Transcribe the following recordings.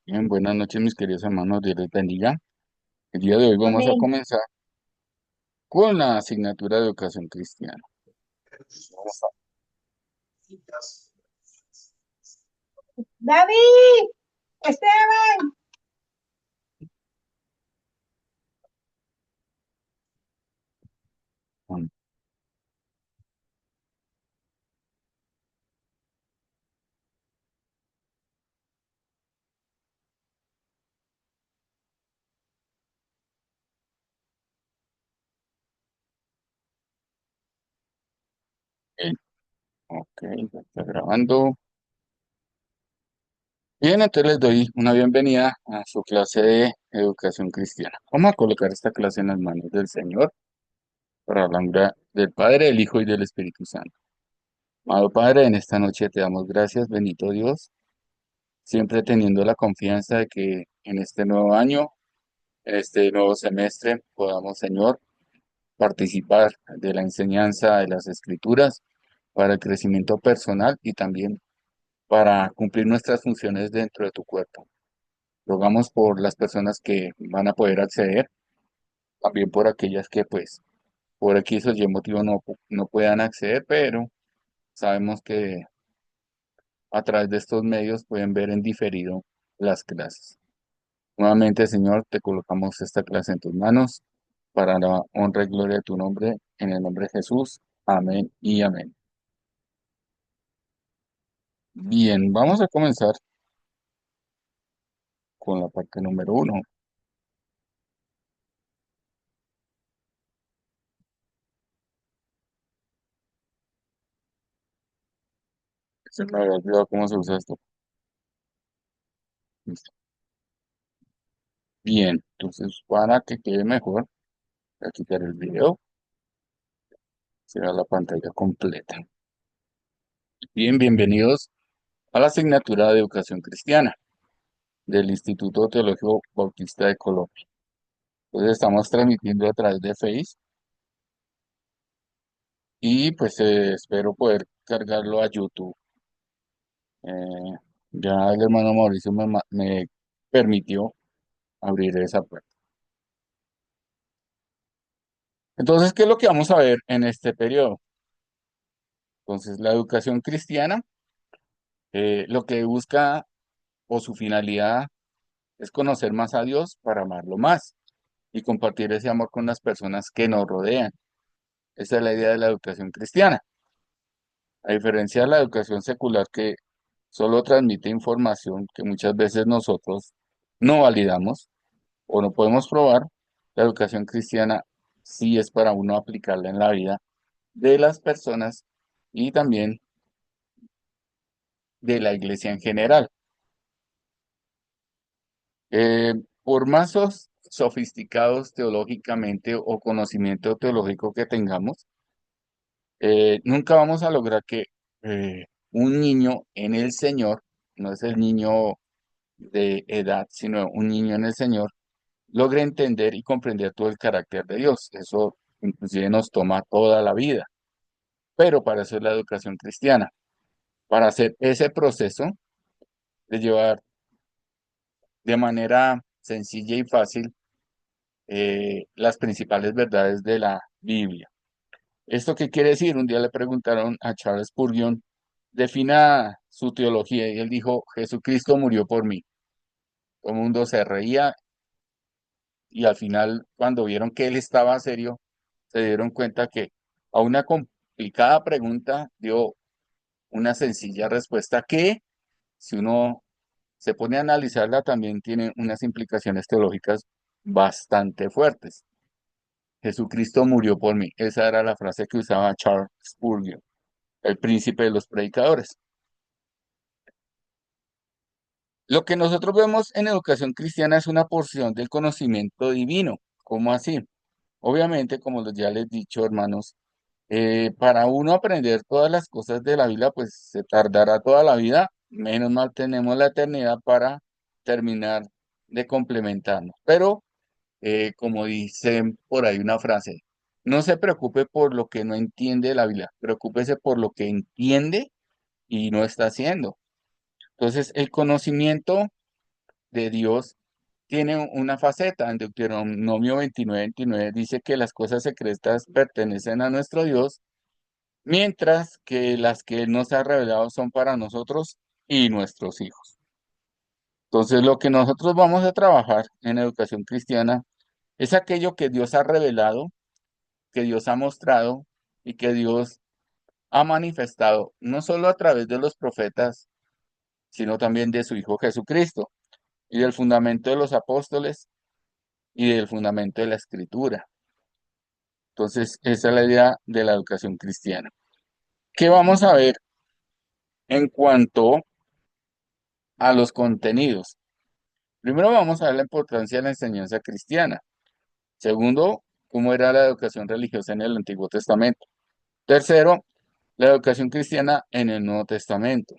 Bien, buenas noches, mis queridos hermanos. Dios les bendiga. El día de hoy vamos a Amén. comenzar con la asignatura de educación cristiana. Vamos David, Esteban. a- Ok, ok, ya está grabando. Bien, entonces les doy una bienvenida a su clase de educación cristiana. Vamos a colocar esta clase en las manos del Señor para la gloria del Padre, del Hijo y del Espíritu Santo. Amado Padre, en esta noche te damos gracias, bendito Dios, siempre teniendo la confianza de que en este nuevo año, en este nuevo semestre, podamos, Señor, participar de la enseñanza de las escrituras para el crecimiento personal y también para cumplir nuestras funciones dentro de tu cuerpo. Rogamos por las personas que van a poder acceder, también por aquellas que pues por X o Y motivo no puedan acceder, pero sabemos que a través de estos medios pueden ver en diferido las clases. Nuevamente, Señor, te colocamos esta clase en tus manos para la honra y gloria de tu nombre, en el nombre de Jesús. Amén y amén. Bien, vamos a comenzar con la parte número uno. Se me había olvidado cómo se usa esto. Listo. Bien, entonces para que quede mejor, voy a quitar el video, se vea la pantalla completa. Bien, bienvenidos a la asignatura de Educación Cristiana del Instituto Teológico Bautista de Colombia. Entonces estamos transmitiendo a través de Face y pues espero poder cargarlo a YouTube. Eh, ya el hermano Mauricio me permitió abrir esa puerta. Entonces, ¿qué es lo que vamos a ver en este periodo? Entonces, la educación cristiana, lo que busca o su finalidad es conocer más a Dios para amarlo más y compartir ese amor con las personas que nos rodean. Esa es la idea de la educación cristiana. A diferencia de la educación secular que solo transmite información que muchas veces nosotros no validamos o no podemos probar, la educación cristiana sí es para uno aplicarla en la vida de las personas y también de la iglesia en general. Eh, por más sofisticados teológicamente o conocimiento teológico que tengamos, nunca vamos a lograr que un niño en el Señor, no es el niño de edad, sino un niño en el Señor, logre entender y comprender todo el carácter de Dios. Eso inclusive nos toma toda la vida, pero para eso es la educación cristiana, para hacer ese proceso de llevar de manera sencilla y fácil las principales verdades de la Biblia. ¿Esto qué quiere decir? Un día le preguntaron a Charles Spurgeon, defina su teología, y él dijo, Jesucristo murió por mí. Todo el mundo se reía y al final, cuando vieron que él estaba serio, se dieron cuenta que a una complicada pregunta dio una sencilla respuesta que, si uno se pone a analizarla, también tiene unas implicaciones teológicas bastante fuertes. Jesucristo murió por mí. Esa era la frase que usaba Charles Spurgeon, el príncipe de los predicadores. Lo que nosotros vemos en educación cristiana es una porción del conocimiento divino. ¿Cómo así? Obviamente, como ya les he dicho, hermanos, para uno aprender todas las cosas de la Biblia, pues se tardará toda la vida. Menos mal tenemos la eternidad para terminar de complementarnos. Pero como dicen por ahí una frase, no se preocupe por lo que no entiende de la Biblia, preocúpese por lo que entiende y no está haciendo. Entonces, el conocimiento de Dios tiene una faceta. En Deuteronomio 29:29 dice que las cosas secretas pertenecen a nuestro Dios, mientras que las que Él nos ha revelado son para nosotros y nuestros hijos. Entonces, lo que nosotros vamos a trabajar en educación cristiana es aquello que Dios ha revelado, que Dios ha mostrado y que Dios ha manifestado, no solo a través de los profetas, sino también de su Hijo Jesucristo y del fundamento de los apóstoles y del fundamento de la Escritura. Entonces, esa es la idea de la educación cristiana. ¿Qué vamos a ver en cuanto a los contenidos? Primero vamos a ver la importancia de la enseñanza cristiana. Segundo, cómo era la educación religiosa en el Antiguo Testamento. Tercero, la educación cristiana en el Nuevo Testamento.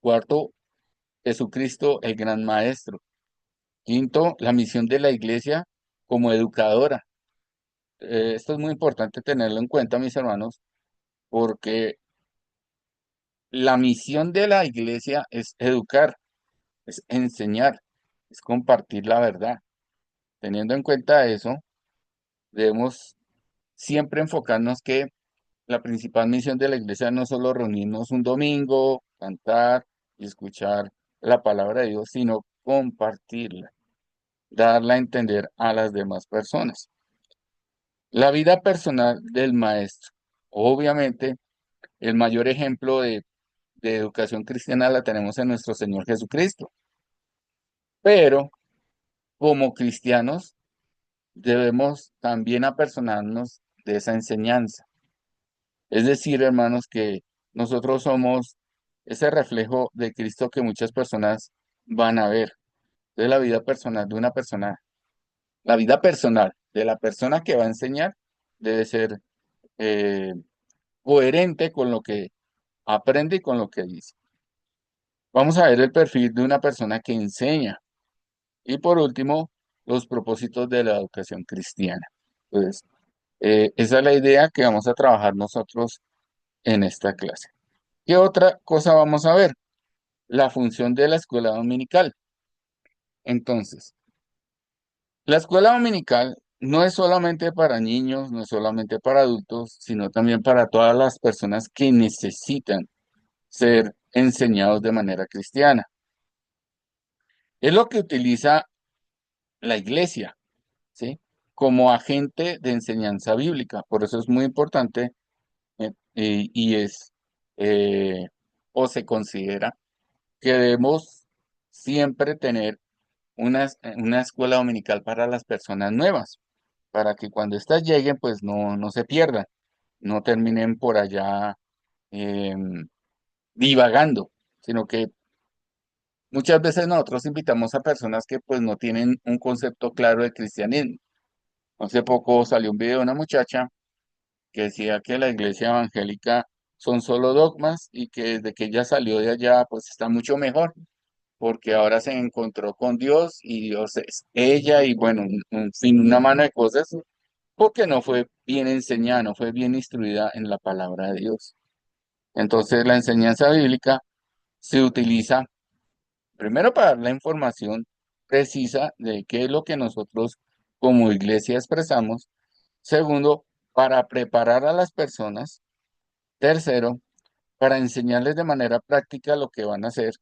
Cuarto, Jesucristo, el gran maestro. Quinto, la misión de la iglesia como educadora. Esto es muy importante tenerlo en cuenta, mis hermanos, porque la misión de la iglesia es educar, es enseñar, es compartir la verdad. Teniendo en cuenta eso, debemos siempre enfocarnos que la principal misión de la iglesia no es solo reunirnos un domingo, cantar y escuchar la palabra de Dios, sino compartirla, darla a entender a las demás personas. La vida personal del maestro. Obviamente, el mayor ejemplo de educación cristiana la tenemos en nuestro Señor Jesucristo, pero como cristianos debemos también apersonarnos de esa enseñanza. Es decir, hermanos, que nosotros somos ese reflejo de Cristo que muchas personas van a ver. De la vida personal de una persona, la vida personal de la persona que va a enseñar debe ser eh, coherente con lo que aprende y con lo que dice. Vamos a ver el perfil de una persona que enseña. Y por último, los propósitos de la educación cristiana. Entonces, esa es la idea que vamos a trabajar nosotros en esta clase. ¿Qué otra cosa vamos a ver? La función de la escuela dominical. Entonces, la escuela dominical no es solamente para niños, no es solamente para adultos, sino también para todas las personas que necesitan ser enseñados de manera cristiana. Es lo que utiliza la iglesia, ¿sí? Como agente de enseñanza bíblica. Por eso es muy importante y es o se considera que debemos siempre tener una escuela dominical para las personas nuevas, para que cuando éstas lleguen, pues no se pierdan, no terminen por allá divagando, sino que muchas veces nosotros invitamos a personas que pues no tienen un concepto claro de cristianismo. Hace poco salió un video de una muchacha que decía que la iglesia evangélica son solo dogmas y que desde que ella salió de allá pues está mucho mejor, porque ahora se encontró con Dios y Dios es ella y bueno, un fin, una mano de cosas, porque no fue bien enseñada, no fue bien instruida en la palabra de Dios. Entonces la enseñanza bíblica se utiliza primero para dar la información precisa de qué es lo que nosotros como iglesia expresamos. Segundo, para preparar a las personas. Tercero, para enseñarles de manera práctica lo que van a hacer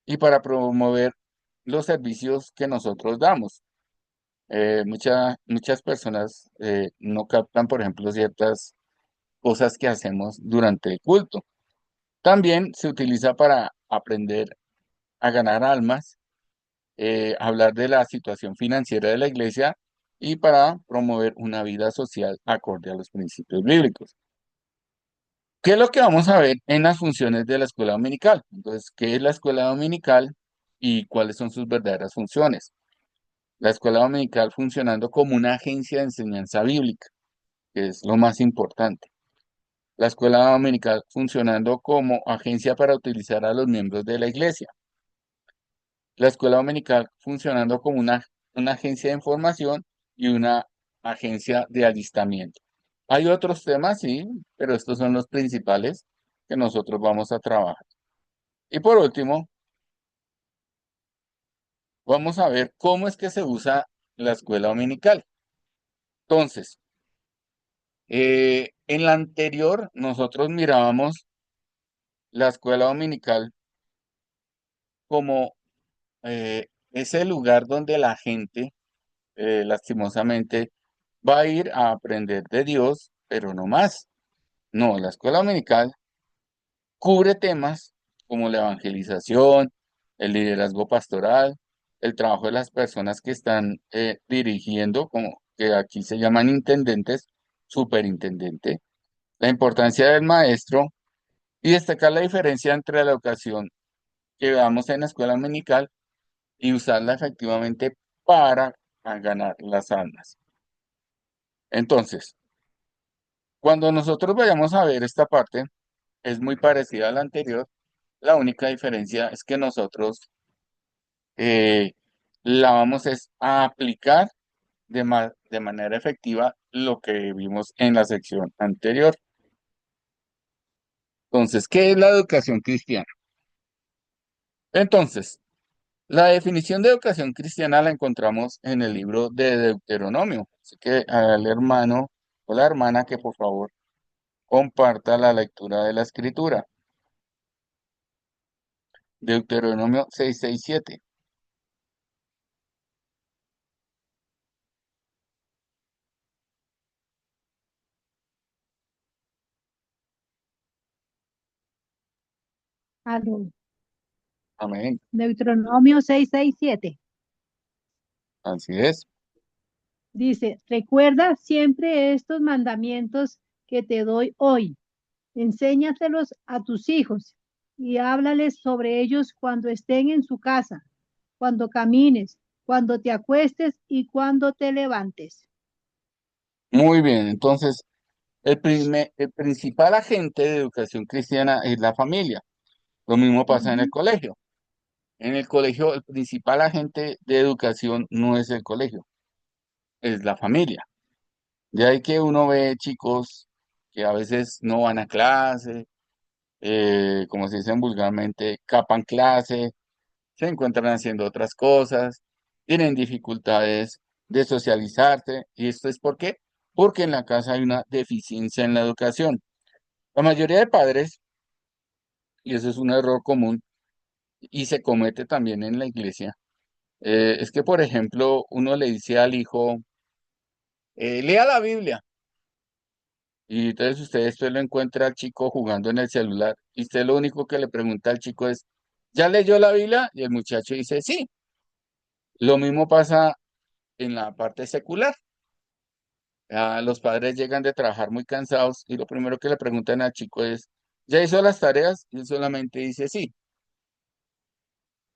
y para promover los servicios que nosotros damos. Muchas personas no captan, por ejemplo, ciertas cosas que hacemos durante el culto. También se utiliza para aprender a ganar almas, hablar de la situación financiera de la iglesia y para promover una vida social acorde a los principios bíblicos. ¿Qué es lo que vamos a ver en las funciones de la escuela dominical? Entonces, ¿qué es la escuela dominical y cuáles son sus verdaderas funciones? La escuela dominical funcionando como una agencia de enseñanza bíblica, que es lo más importante. La escuela dominical funcionando como agencia para utilizar a los miembros de la iglesia. La escuela dominical funcionando como una agencia de información y una agencia de alistamiento. Hay otros temas, sí, pero estos son los principales que nosotros vamos a trabajar. Y por último, vamos a ver cómo es que se usa la escuela dominical. Entonces, en la anterior, nosotros mirábamos la escuela dominical como ese lugar donde la gente, lastimosamente, va a ir a aprender de Dios, pero no más. No, la escuela dominical cubre temas como la evangelización, el liderazgo pastoral, el trabajo de las personas que están dirigiendo, como que aquí se llaman intendentes, superintendente, la importancia del maestro y destacar la diferencia entre la educación que damos en la escuela dominical y usarla efectivamente para ganar las almas. Entonces, cuando nosotros vayamos a ver esta parte, es muy parecida a la anterior. La única diferencia es que nosotros eh, la vamos es a aplicar de manera efectiva lo que vimos en la sección anterior. Entonces, ¿qué es la educación cristiana? Entonces, la definición de educación cristiana la encontramos en el libro de Deuteronomio. Así que al hermano o la hermana que por favor comparta la lectura de la escritura. Deuteronomio 6:6-7. Aló. Amén. Deuteronomio 6:6-7. Así es. Dice, recuerda siempre estos mandamientos que te doy hoy. Enséñatelos a tus hijos y háblales sobre ellos cuando estén en su casa, cuando camines, cuando te acuestes y cuando te levantes. Muy bien. Entonces, el principal agente de educación cristiana es la familia. Lo mismo pasa en el Ujú. colegio. En el colegio, el principal agente de educación no es el colegio, es la familia. De ahí que uno ve chicos que a veces no van a clase, como se dicen vulgarmente, capan clase, se encuentran haciendo otras cosas, tienen dificultades de socializarse. ¿Y esto es por qué? Porque en la casa hay una deficiencia en la educación. La mayoría de padres, y eso es un error común, y se comete también en la iglesia, es que, por ejemplo, uno le dice al hijo, lea la Biblia, y entonces usted lo encuentra al chico jugando en el celular, y usted lo único que le pregunta al chico es, ¿ya leyó la Biblia? Y el muchacho dice, sí. Lo mismo pasa en la parte secular. Los padres llegan de trabajar muy cansados y lo primero que le preguntan al chico es, ¿ya hizo las tareas? Y él solamente dice, sí.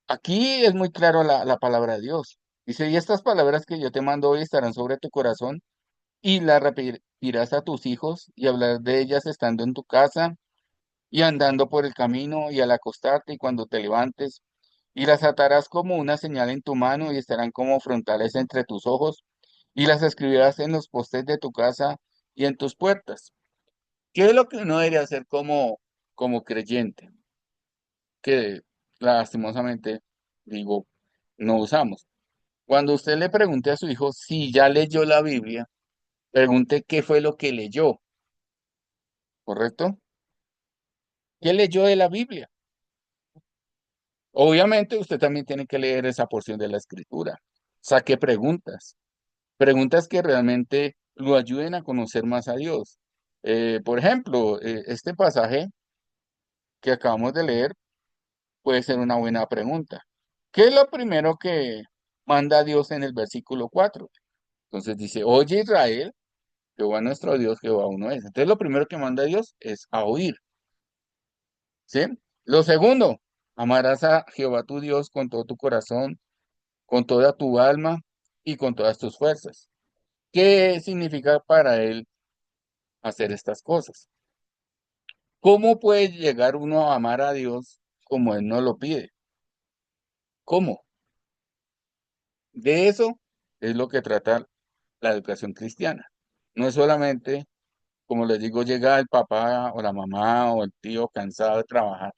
Aquí es muy claro la palabra de Dios. Dice, y estas palabras que yo te mando hoy estarán sobre tu corazón y las repetirás a tus hijos y hablar de ellas estando en tu casa y andando por el camino y al acostarte y cuando te levantes. Y las atarás como una señal en tu mano y estarán como frontales entre tus ojos y las escribirás en los postes de tu casa y en tus puertas. ¿Qué es lo que uno debería hacer como creyente? Que lastimosamente, digo, no usamos. Cuando usted le pregunte a su hijo si ya leyó la Biblia, pregunte qué fue lo que leyó, ¿correcto? ¿Qué leyó de la Biblia? Obviamente usted también tiene que leer esa porción de la escritura. Saque preguntas, preguntas que realmente lo ayuden a conocer más a Dios. Por ejemplo, este pasaje que acabamos de leer puede ser una buena pregunta. ¿Qué es lo primero que manda Dios en el versículo 4? Entonces dice, oye Israel, Jehová nuestro Dios, Jehová uno es. Entonces lo primero que manda Dios es a oír, ¿sí? Lo segundo, amarás a Jehová tu Dios con todo tu corazón, con toda tu alma y con todas tus fuerzas. ¿Qué significa para él hacer estas cosas? ¿Cómo puede llegar uno a amar a Dios como él no lo pide? ¿Cómo? De eso es lo que trata la educación cristiana. No es solamente, como les digo, llega el papá o la mamá o el tío cansado de trabajar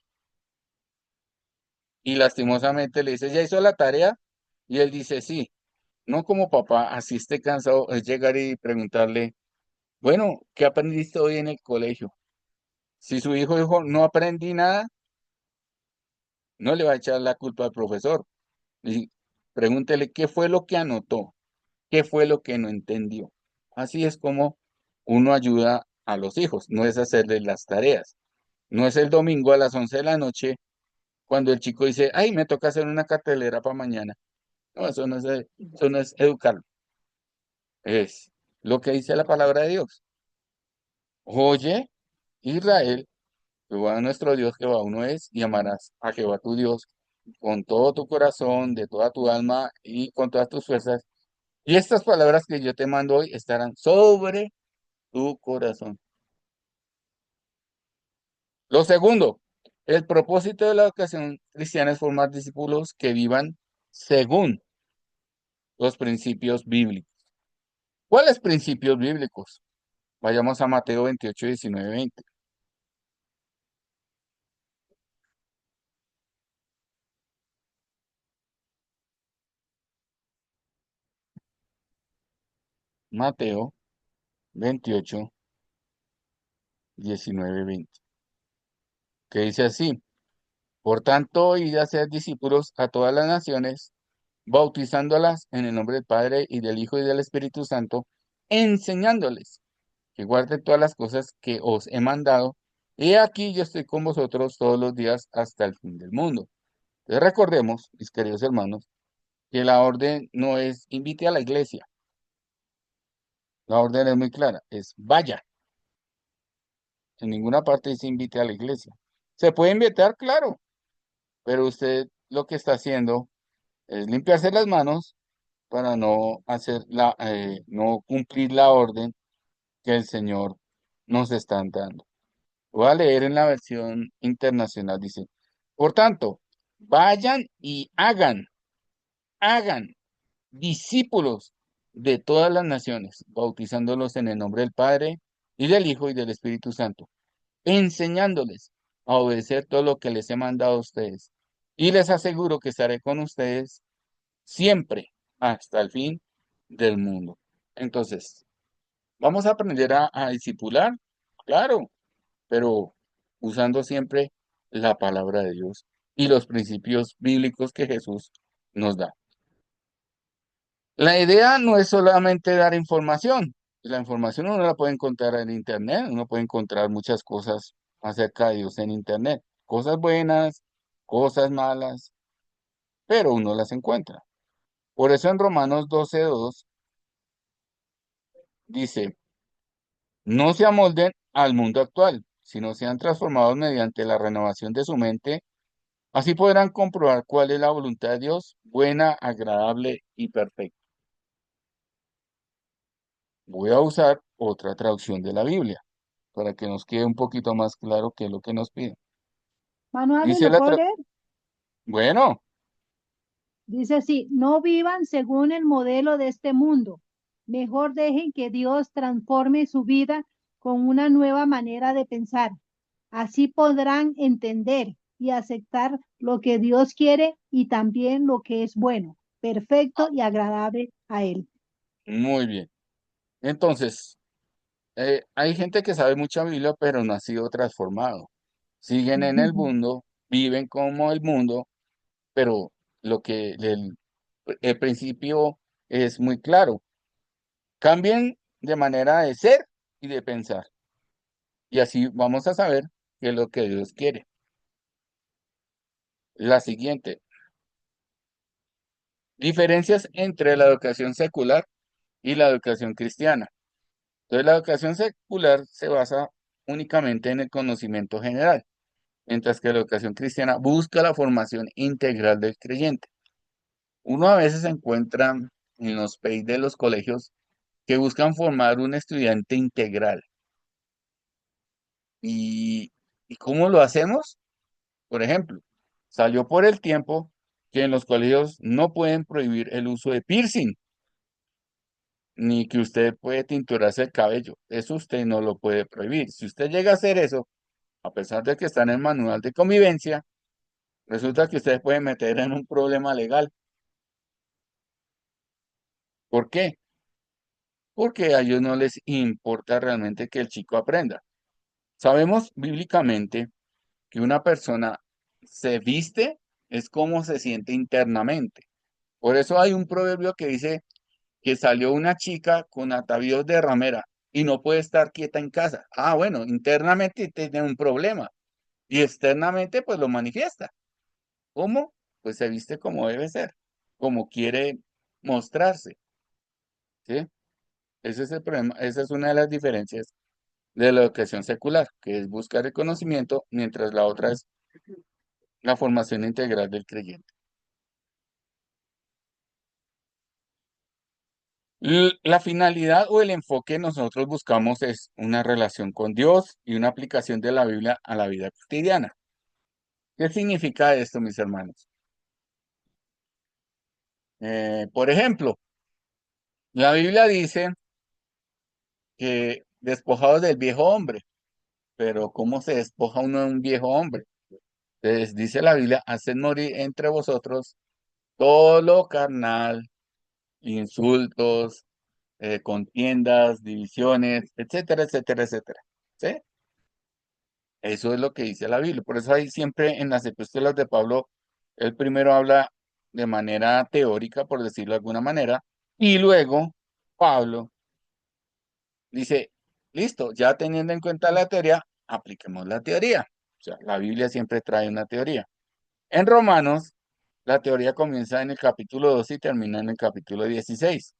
y lastimosamente le dice, ¿ya hizo la tarea? Y él dice, sí, no como papá, así esté cansado, es llegar y preguntarle, bueno, ¿qué aprendiste hoy en el colegio? Si su hijo dijo, no aprendí nada, no le va a echar la culpa al profesor. Y pregúntele qué fue lo que anotó, qué fue lo que no entendió. Así es como uno ayuda a los hijos, no es hacerles las tareas. No es el domingo a las 11 de la noche cuando el chico dice, ay, me toca hacer una cartelera para mañana. No, eso no es educarlo. Es lo que dice la palabra de Dios. Oye, Israel, Jehová nuestro Dios, Jehová uno es, y amarás a Jehová tu Dios con todo tu corazón, de toda tu alma y con todas tus fuerzas. Y estas palabras que yo te mando hoy estarán sobre tu corazón. Lo segundo, el propósito de la educación cristiana es formar discípulos que vivan según los principios bíblicos. ¿Cuáles principios bíblicos? Vayamos a Mateo 28, 19, 20. Mateo 28, 19, 20. Que dice así, por tanto, id a ser discípulos a todas las naciones, bautizándolas en el nombre del Padre y del Hijo y del Espíritu Santo, enseñándoles que guarden todas las cosas que os he mandado. Y aquí yo estoy con vosotros todos los días hasta el fin del mundo. Entonces recordemos, mis queridos hermanos, que la orden no es invite a la iglesia. La orden es muy clara, es vaya. En ninguna parte dice invite a la iglesia. Se puede invitar, claro, pero usted lo que está haciendo es limpiarse las manos para no cumplir la orden que el Señor nos está dando. Voy a leer en la versión internacional, dice, por tanto, vayan y hagan discípulos de todas las naciones, bautizándolos en el nombre del Padre y del Hijo y del Espíritu Santo, enseñándoles a obedecer todo lo que les he mandado a ustedes. Y les aseguro que estaré con ustedes siempre hasta el fin del mundo. Entonces, vamos a aprender a discipular, claro, pero usando siempre la palabra de Dios y los principios bíblicos que Jesús nos da. La idea no es solamente dar información. La información uno la puede encontrar en Internet, uno puede encontrar muchas cosas acerca de Dios en Internet, cosas buenas, cosas malas, pero uno las encuentra. Por eso en Romanos 12:2 dice, no se amolden al mundo actual, sino sean transformados mediante la renovación de su mente. Así podrán comprobar cuál es la voluntad de Dios, buena, agradable y perfecta. Voy a usar otra traducción de la Biblia para que nos quede un poquito más claro qué es lo que nos pide. Manuel, Dice ¿lo la puedo tra- leer? bueno, Dice así, no vivan según el modelo de este mundo. Mejor dejen que Dios transforme su vida con una nueva manera de pensar. Así podrán entender y aceptar lo que Dios quiere y también lo que es bueno, perfecto y agradable a Él. muy bien. Entonces, hay gente que sabe mucha Biblia, pero no ha sido transformado. Siguen en el mundo, viven como el mundo, pero el principio es muy claro. Cambien de manera de ser y de pensar. Y así vamos a saber qué es lo que Dios quiere. La siguiente, diferencias entre la educación secular y la educación cristiana. Entonces, la educación secular se basa únicamente en el conocimiento general, mientras que la educación cristiana busca la formación integral del creyente. Uno a veces encuentra en los PEI de los colegios que buscan formar un estudiante integral. ¿Y, y cómo lo hacemos? Por ejemplo, salió por el tiempo que en los colegios no pueden prohibir el uso de piercing, ni que usted puede tinturarse el cabello. Eso usted no lo puede prohibir. Si usted llega a hacer eso, a pesar de que está en el manual de convivencia, resulta que usted puede meter en un problema legal. ¿Por qué? Porque a ellos no les importa realmente que el chico aprenda. Sabemos bíblicamente que una persona se viste es como se siente internamente. Por eso hay un proverbio que dice que salió una chica con atavíos de ramera y no puede estar quieta en casa. Ah, bueno, internamente tiene un problema y externamente pues lo manifiesta. ¿Cómo? Pues se viste como debe ser, como quiere mostrarse, ¿sí? Ese es el problema, esa es una de las diferencias de la educación secular, que es buscar el conocimiento, mientras la otra es la formación integral del creyente. La finalidad o el enfoque que nosotros buscamos es una relación con Dios y una aplicación de la Biblia a la vida cotidiana. ¿Qué significa esto, mis hermanos? Por ejemplo, la Biblia dice que despojados del viejo hombre, pero ¿cómo se despoja uno de un viejo hombre? Entonces dice la Biblia, haced morir entre vosotros todo lo carnal, insultos, contiendas, divisiones, etcétera, etcétera, etcétera. ¿Sí? Eso es lo que dice la Biblia. Por eso hay siempre en las epístolas de Pablo, él primero habla de manera teórica, por decirlo de alguna manera, y luego Pablo dice, listo, ya teniendo en cuenta la teoría, apliquemos la teoría. O sea, la Biblia siempre trae una teoría. En Romanos, la teoría comienza en el capítulo 2 y termina en el capítulo 16.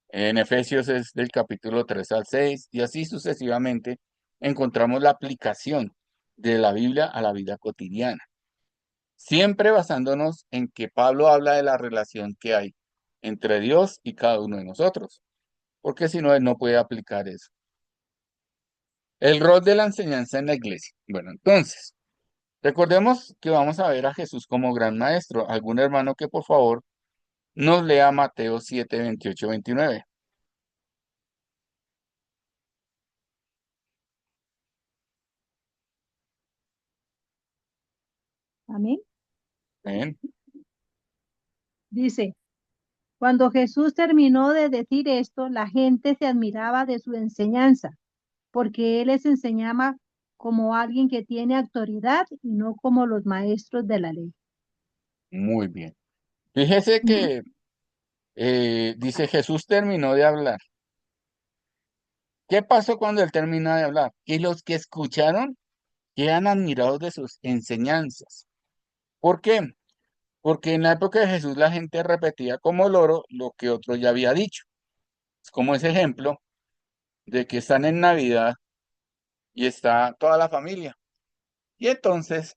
En Efesios es del capítulo 3 al 6 y así sucesivamente encontramos la aplicación de la Biblia a la vida cotidiana, siempre basándonos en que Pablo habla de la relación que hay entre Dios y cada uno de nosotros, porque si no, él no puede aplicar eso. El rol de la enseñanza en la iglesia. Bueno, entonces, recordemos que vamos a ver a Jesús como gran maestro. Algún hermano que por favor nos lea Mateo 7, 28, 29. Amén. ¿Ven? Dice, cuando Jesús terminó de decir esto, la gente se admiraba de su enseñanza, porque él les enseñaba como alguien que tiene autoridad y no como los maestros de la ley. Muy bien. Fíjese que dice Jesús terminó de hablar. ¿Qué pasó cuando él termina de hablar? Que los que escucharon quedan admirados de sus enseñanzas. ¿Por qué? Porque en la época de Jesús la gente repetía como loro lo que otro ya había dicho. Es como ese ejemplo de que están en Navidad y está toda la familia. Y entonces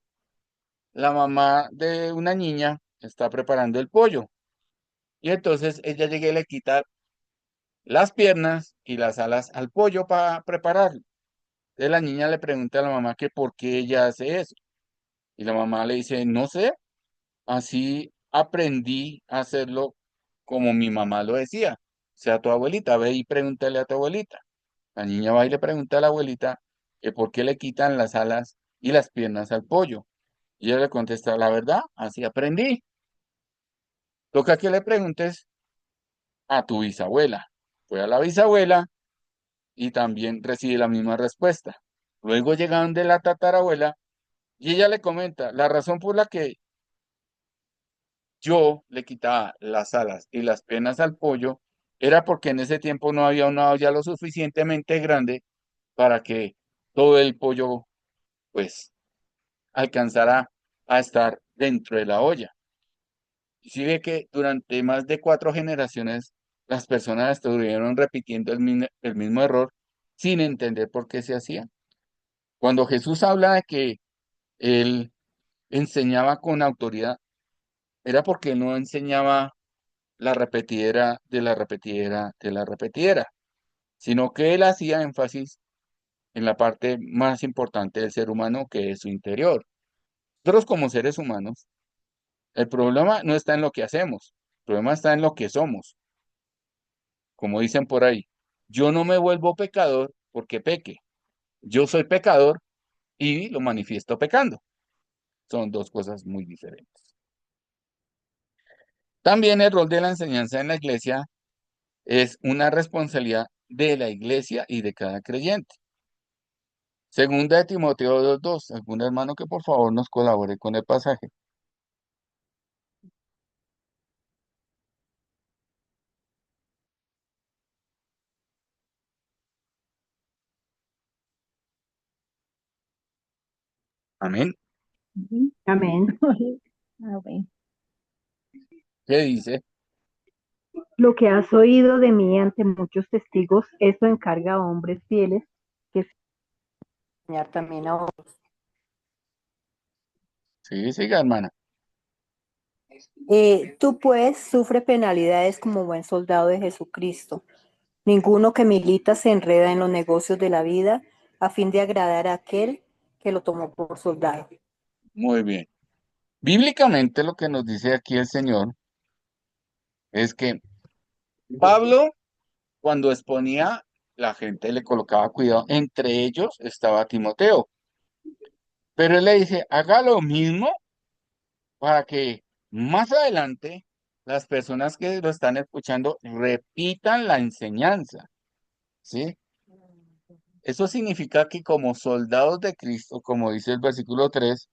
la mamá de una niña está preparando el pollo. Y entonces ella llega y le quita las piernas y las alas al pollo para prepararlo. Entonces la niña le pregunta a la mamá que por qué ella hace eso. Y la mamá le dice, no sé, así aprendí a hacerlo como mi mamá lo decía. O sea, tu abuelita, ve y pregúntale a tu abuelita. La niña va y le pregunta a la abuelita que por qué le quitan las alas y las piernas al pollo. Y ella le contesta, la verdad, así aprendí. Toca que le preguntes a tu bisabuela. Fue a la bisabuela y también recibe la misma respuesta. Luego llegaron de la tatarabuela y ella le comenta, la razón por la que yo le quitaba las alas y las penas al pollo era porque en ese tiempo no había una olla lo suficientemente grande para que todo el pollo pues alcanzara a estar dentro de la olla. Y si ve que durante más de 4 generaciones las personas estuvieron repitiendo el mismo error sin entender por qué se hacía. Cuando Jesús habla de que él enseñaba con autoridad, era porque no enseñaba la repetidera de la repetidera de la repetidera, sino que él hacía énfasis en la parte más importante del ser humano, que es su interior. Nosotros como seres humanos, el problema no está en lo que hacemos, el problema está en lo que somos. Como dicen por ahí, yo no me vuelvo pecador porque peque, yo soy pecador y lo manifiesto pecando. Son dos cosas muy diferentes. También el rol de la enseñanza en la iglesia es una responsabilidad de la iglesia y de cada creyente. Segunda de Timoteo 2:2. ¿Algún hermano que por favor nos colabore con el pasaje? Amén. Ujú. Amén. Ah, bueno. ¿Qué dice? Lo que has oído de mí ante muchos testigos, eso encarga a hombres fieles que enseñar también a otros. Sí, siga, hermana. Tú pues sufre penalidades como buen soldado de Jesucristo. Ninguno que milita se enreda en los negocios de la vida a fin de agradar a aquel que lo tomó por soldado. Muy bien. Bíblicamente lo que nos dice aquí el Señor es que Pablo, cuando exponía, la gente le colocaba cuidado. Entre ellos estaba Timoteo. Pero él le dice, haga lo mismo para que más adelante las personas que lo están escuchando repitan la enseñanza, ¿sí? Eso significa que como soldados de Cristo, como dice el versículo 3,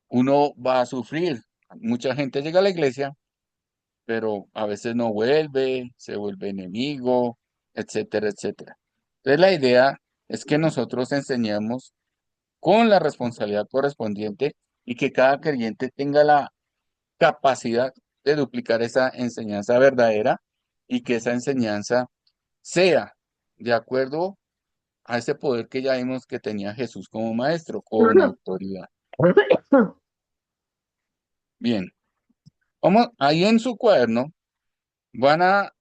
uno va a sufrir. Mucha gente llega a la iglesia, pero a veces no vuelve, se vuelve enemigo, etcétera, etcétera. Entonces la idea es que nosotros enseñemos con la responsabilidad correspondiente y que cada creyente tenga la capacidad de duplicar esa enseñanza verdadera y que esa enseñanza sea de acuerdo a ese poder que ya vimos que tenía Jesús como maestro, con autoridad. Bien, vamos, ahí en su cuaderno van a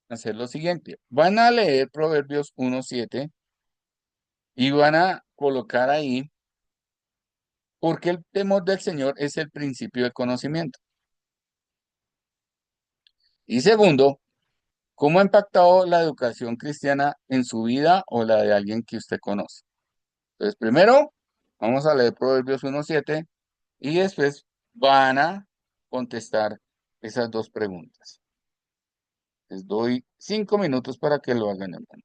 hacer lo siguiente, van a leer Proverbios 1:7 y van a colocar ahí porque el temor del Señor es el principio del conocimiento. Y segundo, ¿cómo ha impactado la educación cristiana en su vida o la de alguien que usted conoce? Entonces, primero, vamos a leer Proverbios 1:7 y después van a contestar esas dos preguntas. Les doy 5 minutos para que lo hagan, hermano.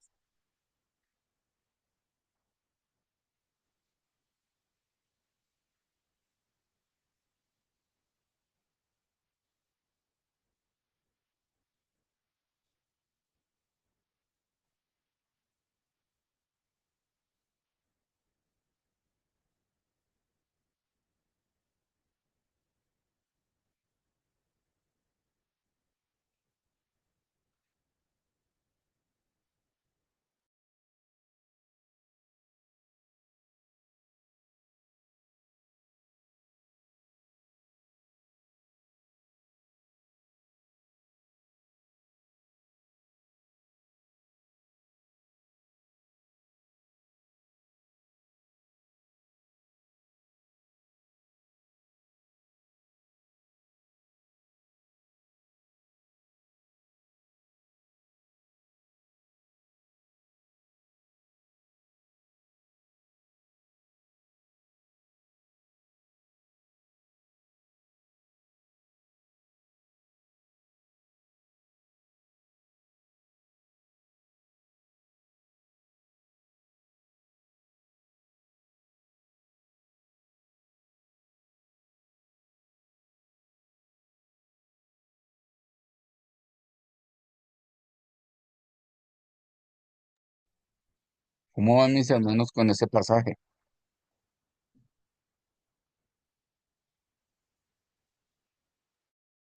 ¿Cómo van mis hermanos con ese pasaje?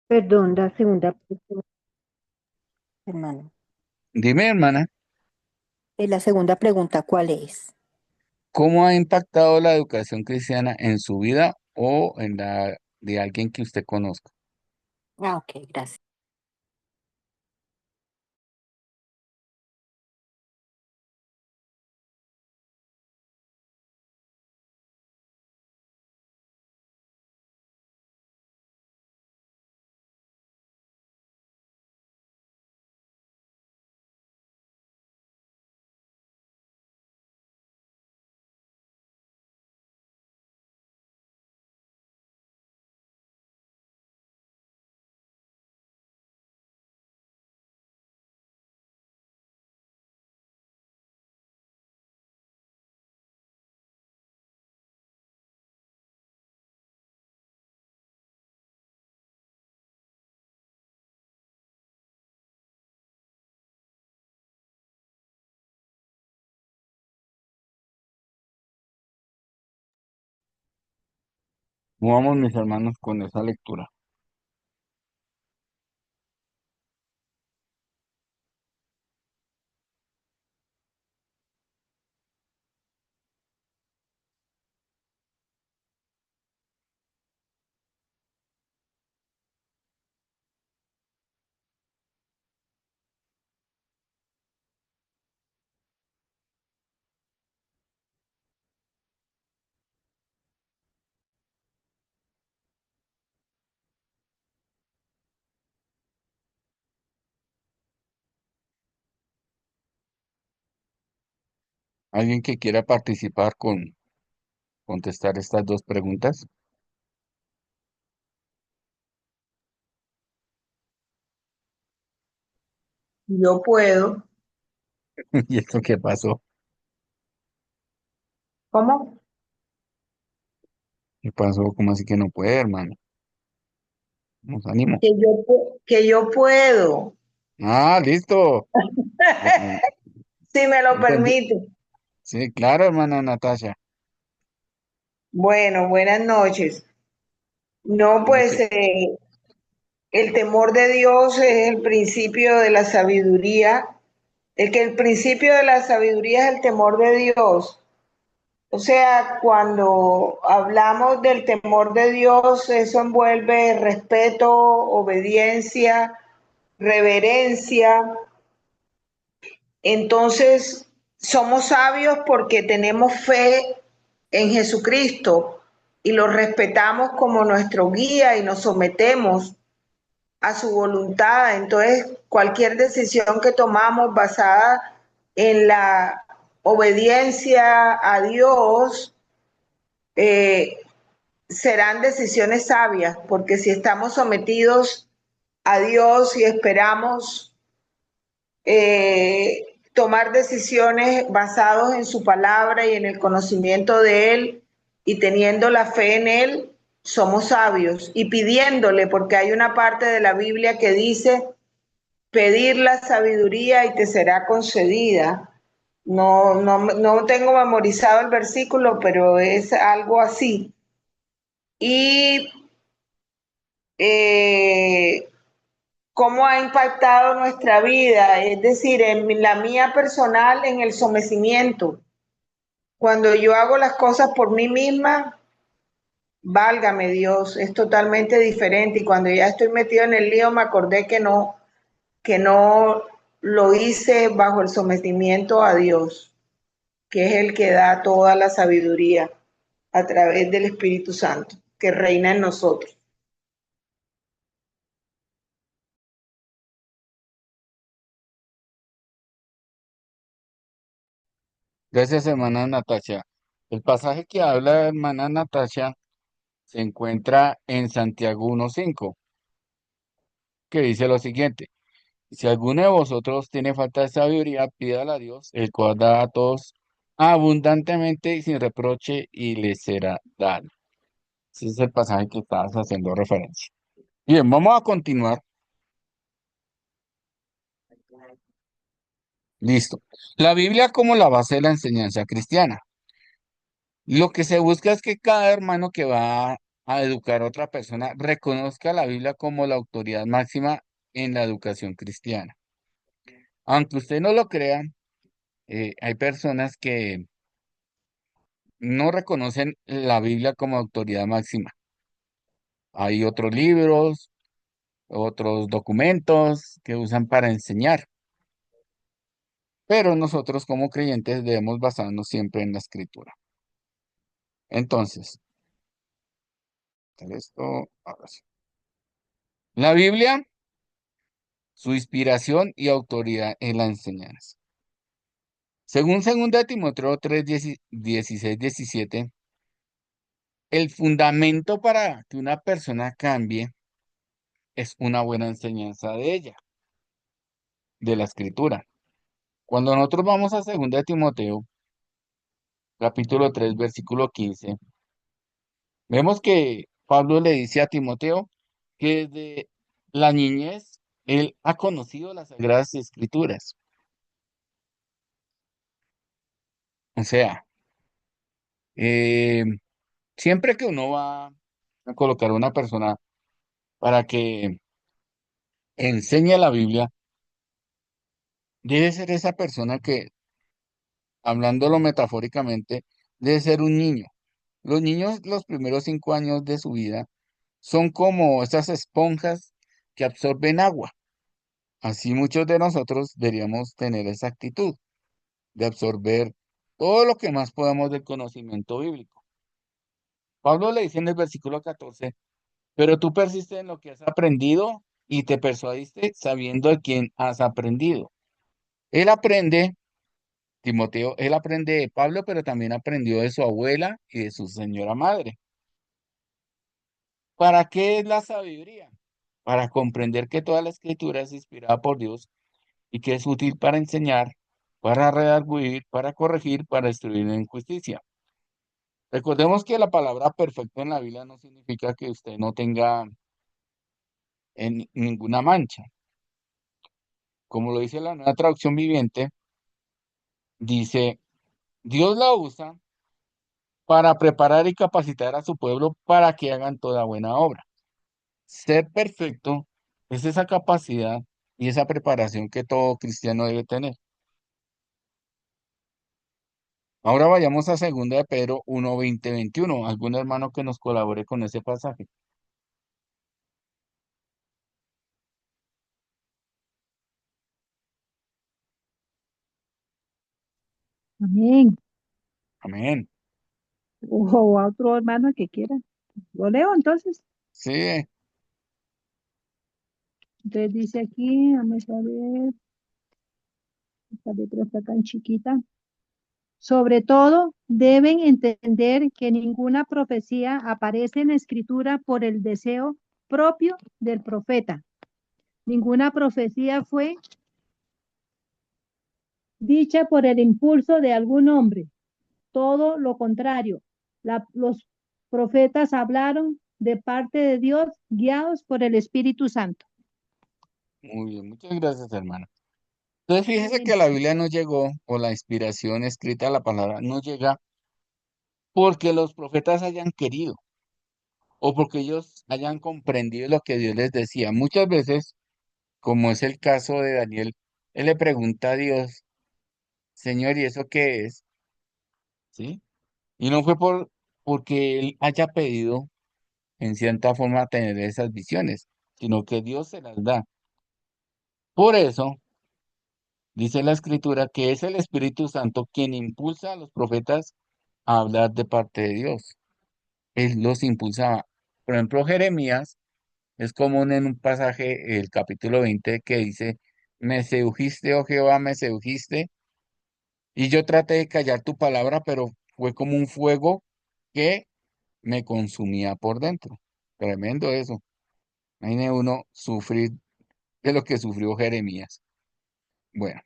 Perdón, la segunda pregunta, hermano. Dime, hermana, La segunda pregunta, ¿cuál es? ¿cómo ha impactado la educación cristiana en su vida o en la de alguien que usted conozca? Ah, ok, gracias. ¿Cómo vamos, mis hermanos, con esa lectura? ¿Alguien que quiera participar con contestar estas dos preguntas? Yo puedo. ¿Y esto qué pasó? ¿Cómo? ¿Qué pasó? ¿Cómo así que no puede, hermano? Nos ánimo. Que yo puedo, Ah, listo. Eh, si me lo entendí. permite. Sí, claro, hermana Natasha. Bueno, buenas noches. No, pues Noche. el temor de Dios es el principio de la sabiduría. El principio de la sabiduría es el temor de Dios. O sea, cuando hablamos del temor de Dios, eso envuelve respeto, obediencia, reverencia. Entonces, somos sabios porque tenemos fe en Jesucristo y lo respetamos como nuestro guía y nos sometemos a su voluntad. Entonces, cualquier decisión que tomamos basada en la obediencia a Dios, eh, serán decisiones sabias, porque si estamos sometidos a Dios y esperamos tomar decisiones basados en su palabra y en el conocimiento de Él y teniendo la fe en Él, somos sabios y pidiéndole, porque hay una parte de la Biblia que dice, pedir la sabiduría y te será concedida. No tengo memorizado el versículo, pero es algo así. Y eh, cómo ha impactado nuestra vida, es decir, en la mía personal, en el sometimiento. Cuando yo hago las cosas por mí misma, válgame Dios, es totalmente diferente. Y cuando ya estoy metido en el lío, me acordé que no lo hice bajo el sometimiento a Dios, que es el que da toda la sabiduría a través del Espíritu Santo, que reina en nosotros. Gracias, hermana Natasha. El pasaje que habla hermana Natasha se encuentra en Santiago 1:5, que dice lo siguiente: si alguno de vosotros tiene falta de sabiduría, pídala a Dios, el cual da a todos abundantemente y sin reproche, y le será dado. Ese es el pasaje que estabas haciendo referencia. Bien, vamos a continuar. Listo. La Biblia como la base de la enseñanza cristiana. Lo que se busca es que cada hermano que va a educar a otra persona reconozca la Biblia como la autoridad máxima en la educación cristiana. Aunque usted no lo crea, hay personas que no reconocen la Biblia como autoridad máxima. Hay otros libros, otros documentos que usan para enseñar, pero nosotros como creyentes debemos basarnos siempre en la escritura. Entonces, esto, ahora sí. La Biblia, su inspiración y autoridad en la enseñanza. Según 2 Timoteo 3, 16, 17, el fundamento para que una persona cambie es una buena enseñanza de ella, de la escritura. Cuando nosotros vamos a 2 Timoteo, capítulo 3, versículo 15, vemos que Pablo le dice a Timoteo que desde la niñez él ha conocido las sagradas escrituras. O sea, eh, siempre que uno va a colocar una persona para que enseñe la Biblia, debe ser esa persona que, hablándolo metafóricamente, debe ser un niño. Los niños, los primeros 5 años de su vida, son como esas esponjas que absorben agua. Así muchos de nosotros deberíamos tener esa actitud de absorber todo lo que más podamos del conocimiento bíblico. Pablo le dice en el versículo 14, pero tú persistes en lo que has aprendido y te persuadiste sabiendo de quién has aprendido. Él aprende, Timoteo, él aprende de Pablo, pero también aprendió de su abuela y de su señora madre. ¿Para qué es la sabiduría? Para comprender que toda la escritura es inspirada por Dios y que es útil para enseñar, para redarguir, para corregir, para instruir en justicia. Recordemos que la palabra perfecto en la Biblia no significa que usted no tenga ninguna mancha. Como lo dice la nueva traducción viviente, dice, Dios la usa para preparar y capacitar a su pueblo para que hagan toda buena obra. Ser perfecto es esa capacidad y esa preparación que todo cristiano debe tener. Ahora vayamos a 2 de Pedro 1:20-21. ¿Algún hermano que nos colabore con ese pasaje? Amén. Amén. O a otro hermano que quiera. Lo leo entonces. Sí, Entonces dice aquí, vamos a ver, esta letra está tan chiquita. Sobre todo, deben entender que ninguna profecía aparece en la escritura por el deseo propio del profeta. Ninguna profecía fue dicha por el impulso de algún hombre. Todo lo contrario. Los profetas hablaron de parte de Dios, guiados por el Espíritu Santo. muy bien. Muchas gracias, hermano. Entonces, fíjese Amén. que la Biblia no llegó, o la inspiración escrita, la palabra, no llega porque los profetas hayan querido o porque ellos hayan comprendido lo que Dios les decía. Muchas veces, como es el caso de Daniel, él le pregunta a Dios, Señor, ¿y eso qué es? ¿Sí? Y no fue porque él haya pedido en cierta forma tener esas visiones, sino que Dios se las da. Por eso, dice la Escritura que es el Espíritu Santo quien impulsa a los profetas a hablar de parte de Dios. Él los impulsaba. Por ejemplo, Jeremías es común en un pasaje, el capítulo 20, que dice, me sedujiste, oh Jehová, me sedujiste, y yo traté de callar tu palabra, pero fue como un fuego que me consumía por dentro. Tremendo eso. Imagine uno sufrir de lo que sufrió Jeremías. Bueno,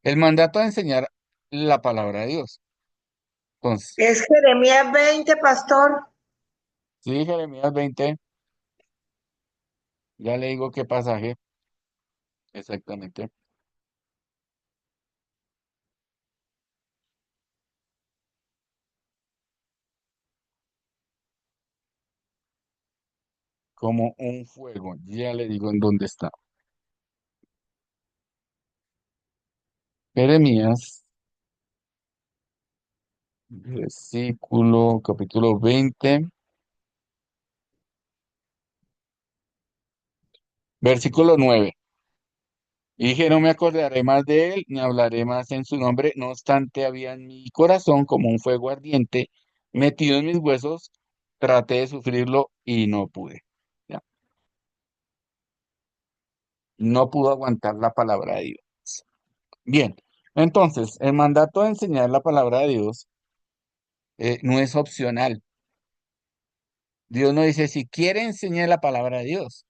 el mandato de enseñar la palabra de Dios. Entonces, Es Jeremías 20, pastor. sí, Jeremías 20, ya le digo qué pasaje exactamente. Como un fuego. Ya le digo en dónde está. Jeremías, capítulo 20, versículo 9. Y dije, no me acordaré más de él, ni hablaré más en su nombre. No obstante, había en mi corazón como un fuego ardiente metido en mis huesos. Traté de sufrirlo y no pude. ¿Ya? No pudo aguantar la palabra de Dios. Bien, entonces, el mandato de enseñar la palabra de Dios no es opcional. Dios no dice, si quiere enseñar la palabra de Dios.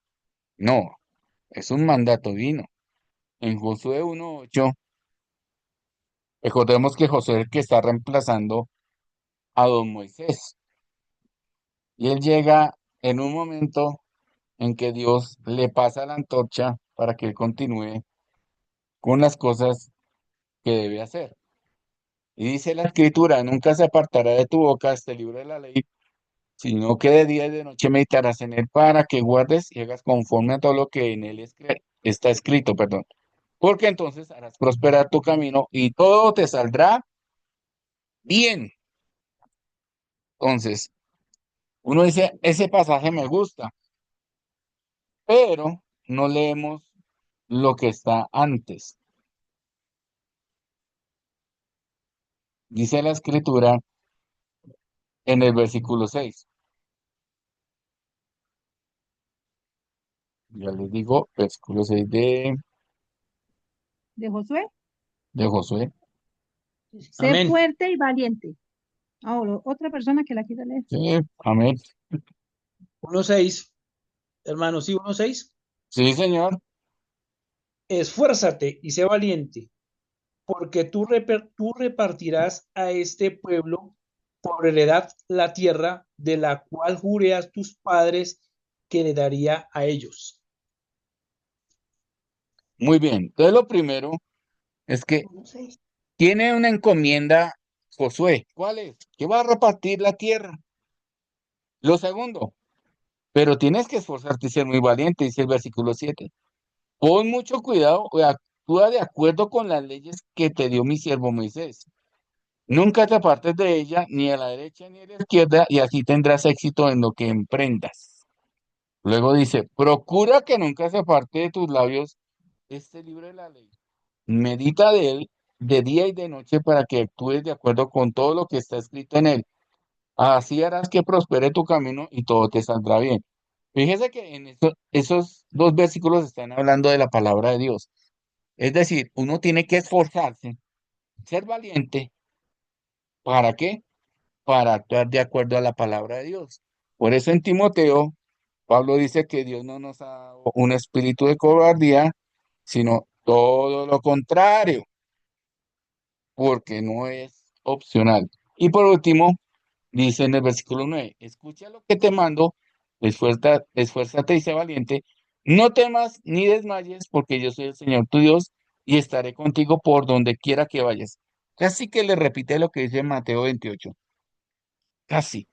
No, es un mandato divino. En Josué 1:8, recordemos que Josué es el que está reemplazando a don Moisés. Y él llega en un momento en que Dios le pasa la antorcha para que él continúe con las cosas que debe hacer. Y dice la escritura, nunca se apartará de tu boca este libro de la ley, sino que de día y de noche meditarás en él para que guardes y hagas conforme a todo lo que en él está escrito, perdón. Porque entonces harás prosperar tu camino y todo te saldrá bien. Entonces, uno dice, ese pasaje me gusta, pero no leemos lo que está antes. Dice la escritura en el versículo 6. Ya les digo, versículo 6 De Josué, de Josué. sé Amén. fuerte y valiente. Ahora, otra persona que la quiera leer. Sí, amén. 1:6, hermanos, sí, 1:6. Sí, señor. Esfuérzate y sé valiente, porque tú repartirás a este pueblo por heredad la tierra de la cual juré a tus padres que le daría a ellos. Muy bien. Entonces, lo primero es que tiene una encomienda Josué. ¿Cuál es? Que va a repartir la tierra. Lo segundo, pero tienes que esforzarte y ser muy valiente, dice el versículo 7. Pon mucho cuidado y actúa de acuerdo con las leyes que te dio mi siervo Moisés. Nunca te apartes de ella, ni a la derecha ni a la izquierda, y así tendrás éxito en lo que emprendas. Luego dice, procura que nunca se aparte de tus labios este libro de la ley. Medita de él de día y de noche para que actúes de acuerdo con todo lo que está escrito en él. Así harás que prospere tu camino y todo te saldrá bien. Fíjese que en esos dos versículos están hablando de la palabra de Dios. Es decir, uno tiene que esforzarse, ser valiente. ¿Para qué? Para actuar de acuerdo a la palabra de Dios. Por eso en Timoteo, Pablo dice que Dios no nos ha dado un espíritu de cobardía, sino todo lo contrario, porque no es opcional. Y por último, dice en el versículo 9, escucha lo que te mando, esfuérzate y sé valiente, no temas ni desmayes, porque yo soy el Señor tu Dios y estaré contigo por donde quiera que vayas. Casi que le repite lo que dice Mateo 28, casi,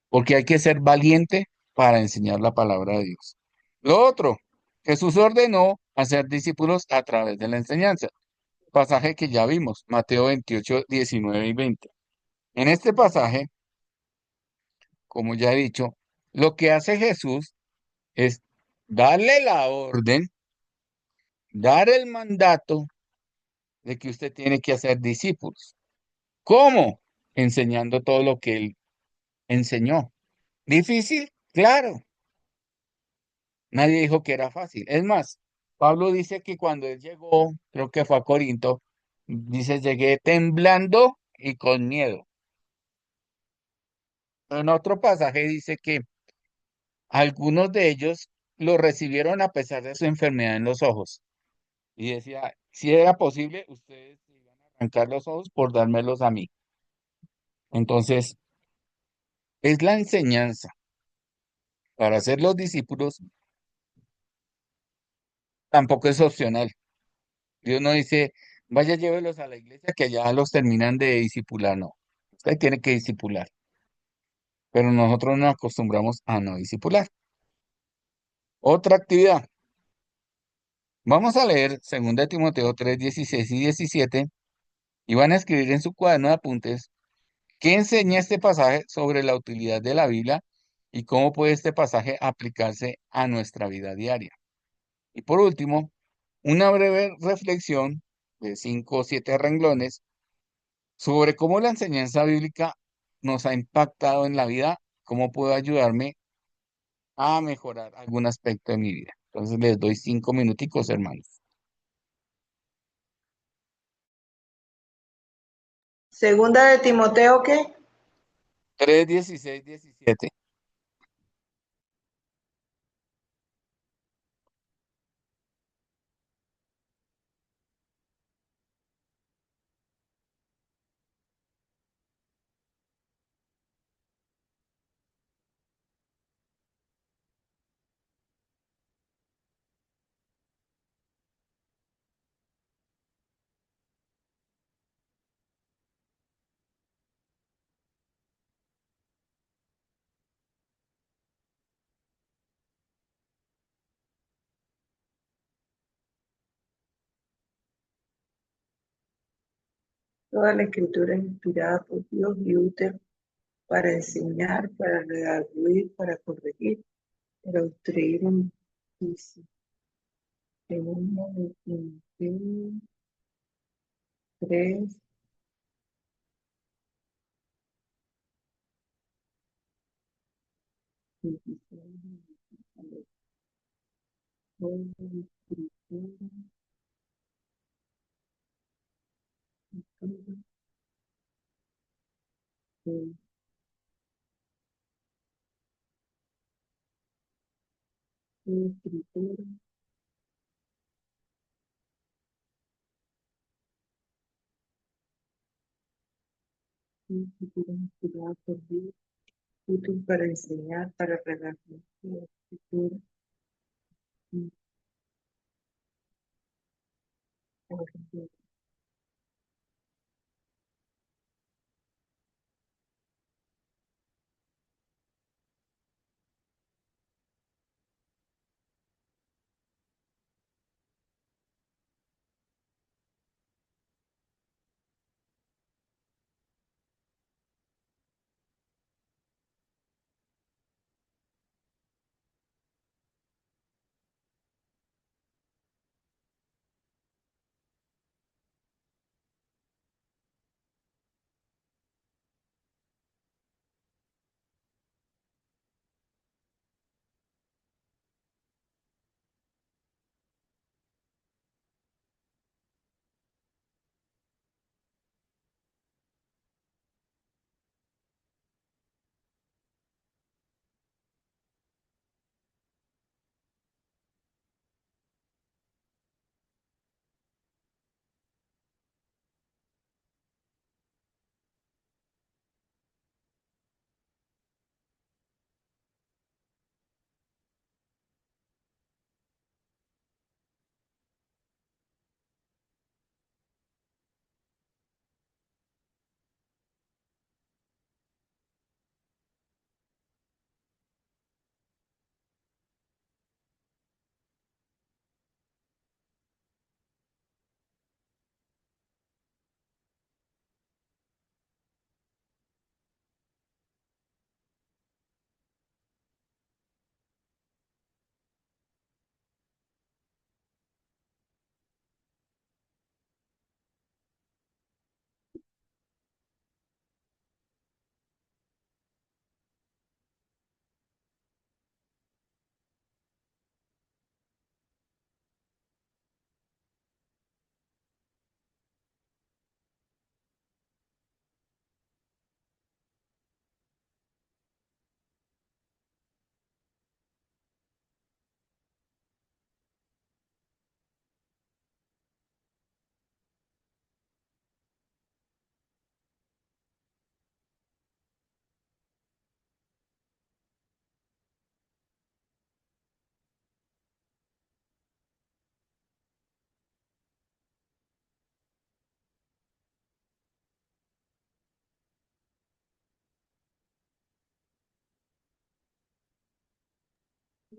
porque hay que ser valiente para enseñar la palabra de Dios. Lo otro, Jesús ordenó hacer discípulos a través de la enseñanza, pasaje que ya vimos, Mateo 28, 19 y 20. En este pasaje, como ya he dicho, lo que hace Jesús es darle la orden, dar el mandato de que usted tiene que hacer discípulos. ¿Cómo? Enseñando todo lo que él enseñó. ¿Difícil? Claro. Nadie dijo que era fácil. Es más, Pablo dice que cuando él llegó, creo que fue a Corinto, dice, llegué temblando y con miedo. En otro pasaje dice que algunos de ellos lo recibieron a pesar de su enfermedad en los ojos. Y decía, si era posible, ustedes se iban a arrancar los ojos por dármelos a mí. Entonces, es la enseñanza. Para ser los discípulos tampoco es opcional. Dios no dice, vaya, llévelos a la iglesia que ya los terminan de discipular. No, usted tiene que discipular. Pero nosotros nos acostumbramos a no discipular. Otra actividad. Vamos a leer 2 Timoteo 3 16 y 17 y van a escribir en su cuaderno de apuntes qué enseña este pasaje sobre la utilidad de la Biblia y cómo puede este pasaje aplicarse a nuestra vida diaria. Y por último, una breve reflexión de 5 o 7 renglones sobre cómo la enseñanza bíblica nos ha impactado en la vida, cómo puede ayudarme a mejorar algún aspecto de mi vida. Entonces les doy 5 minuticos, hermanos. Segunda de Timoteo, ¿qué? 3 16 17. Toda la escritura es inspirada por Dios y útil para enseñar, para redarguir, para corregir, para instruir en juicio. Segunda de Timoteo 3, 26. Toda la escritura, toda la escritura inspirada por Dios, útil para enseñar, para redarguir. La escritura y corregir.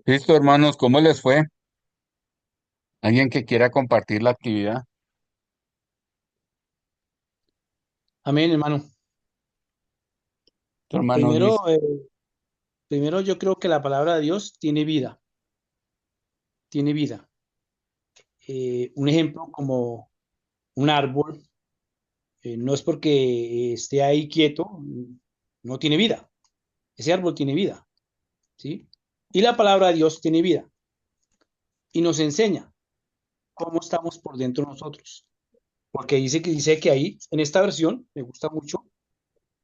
Listo, hermanos, ¿cómo les fue? ¿Alguien que quiera compartir la actividad? Amén, hermano. Tu hermano Luis. Primero, primero yo creo que la palabra de Dios tiene vida, tiene vida. Un ejemplo como un árbol, no es porque esté ahí quieto, no tiene vida. Ese árbol tiene vida, ¿sí? Y la palabra de Dios tiene vida y nos enseña cómo estamos por dentro nosotros. Porque dice que ahí, en esta versión, me gusta mucho,